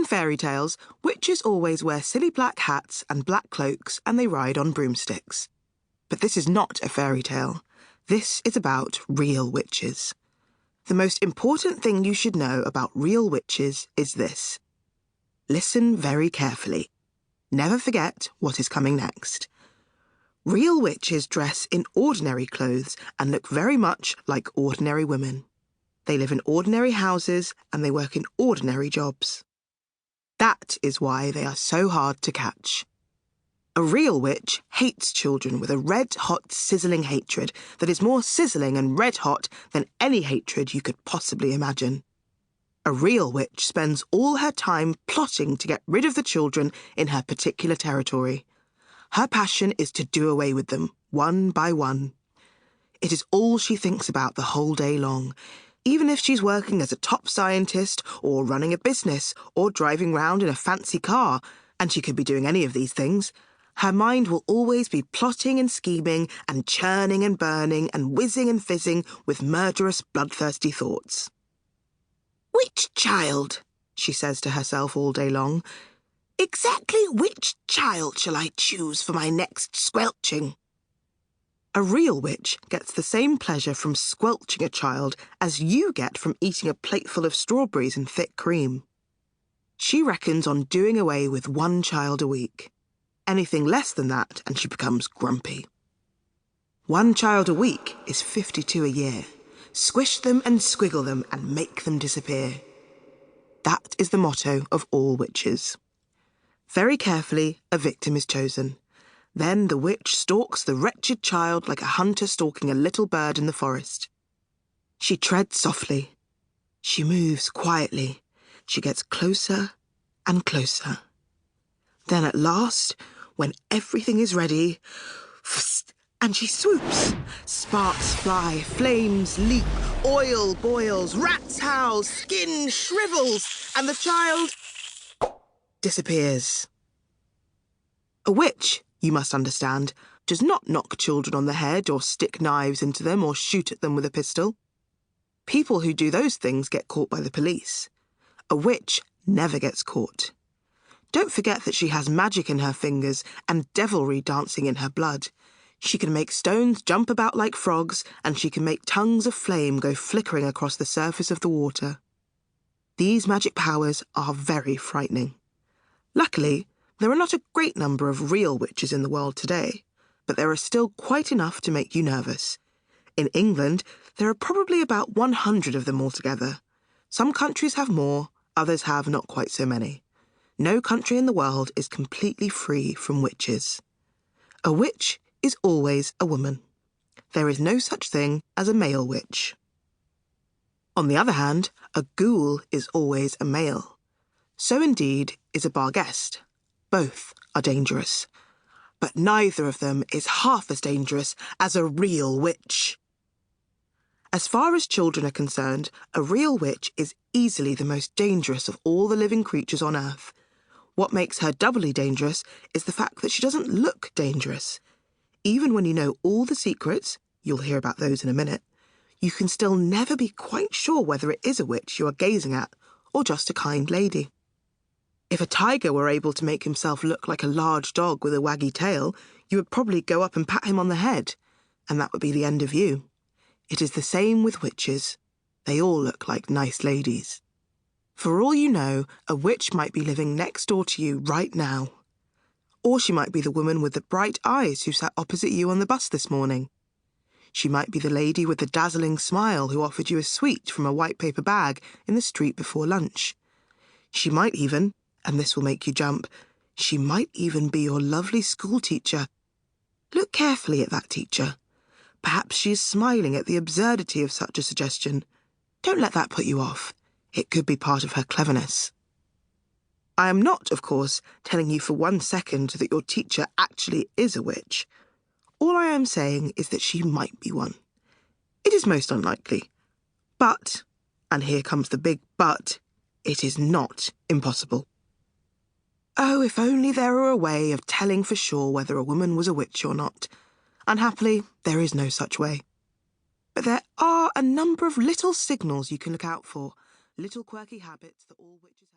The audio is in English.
fairy tales, witches always wear silly black hats and black cloaks and they ride on broomsticks. But this is not a fairy tale. This is about real witches. The most important thing you should know about real witches is this. Listen very carefully. Never forget what is coming next. Real witches dress in ordinary clothes and look very much like ordinary women. They live in ordinary houses and they work in ordinary jobs. That is why they are so hard to catch. A real witch hates children with a red-hot, sizzling hatred that is more sizzling and red-hot than any hatred you could possibly imagine. A real witch spends all her time plotting to get rid of the children in her particular territory. Her passion is to do away with them, one by one. It is all she thinks about the whole day long, even if she's working as a top scientist or running a business or driving round in a fancy car, and she could be doing any of these things. Her mind will always be plotting and scheming and churning and burning and whizzing and fizzing with murderous, bloodthirsty thoughts. "Which child?" she says to herself all day long. "Exactly which child shall I choose for my next squelching?" A real witch gets the same pleasure from squelching a child as you get from eating a plateful of strawberries and thick cream. She reckons on doing away with one child a week. Anything less than that and she becomes grumpy. One child a week is 52 a year. Squish them and squiggle them and make them disappear. That is the motto of all witches. Very carefully, a victim is chosen. Then the witch stalks the wretched child like a hunter stalking a little bird in the forest. She treads softly. She moves quietly. She gets closer and closer. Then at last, when everything is ready, and she swoops. Sparks fly, flames leap, oil boils, rats howl, skin shrivels, and the child disappears. A witch, you must understand, does not knock children on the head or stick knives into them or shoot at them with a pistol. People who do those things get caught by the police. A witch never gets caught. Don't forget that she has magic in her fingers and devilry dancing in her blood. She can make stones jump about like frogs, and she can make tongues of flame go flickering across the surface of the water. These magic powers are very frightening. Luckily, there are not a great number of real witches in the world today, but there are still quite enough to make you nervous. In England, there are probably about 100 of them altogether. Some countries have more, others have not quite so many. No country in the world is completely free from witches. A witch is always a woman. There is no such thing as a male witch. On the other hand, a ghoul is always a male. So indeed is a barghest. Both are dangerous. But neither of them is half as dangerous as a real witch. As far as children are concerned, a real witch is easily the most dangerous of all the living creatures on Earth. What makes her doubly dangerous is the fact that she doesn't look dangerous. Even when you know all the secrets, you'll hear about those in a minute, you can still never be quite sure whether it is a witch you are gazing at or just a kind lady. If a tiger were able to make himself look like a large dog with a waggy tail, you would probably go up and pat him on the head, and that would be the end of you. It is the same with witches. They all look like nice ladies. For all you know, a witch might be living next door to you right now. Or she might be the woman with the bright eyes who sat opposite you on the bus this morning. She might be the lady with the dazzling smile who offered you a sweet from a white paper bag in the street before lunch. She might even, and this will make you jump, she might even be your lovely school teacher. Look carefully at that teacher. Perhaps she is smiling at the absurdity of such a suggestion. Don't let that put you off. It could be part of her cleverness. I am not, of course, telling you for 1 second that your teacher actually is a witch. All I am saying is that she might be one. It is most unlikely. But, and here comes the big but, it is not impossible. Oh, if only there were a way of telling for sure whether a woman was a witch or not. Unhappily, there is no such way. But there are a number of little signals you can look out for, little quirky habits that all witches have.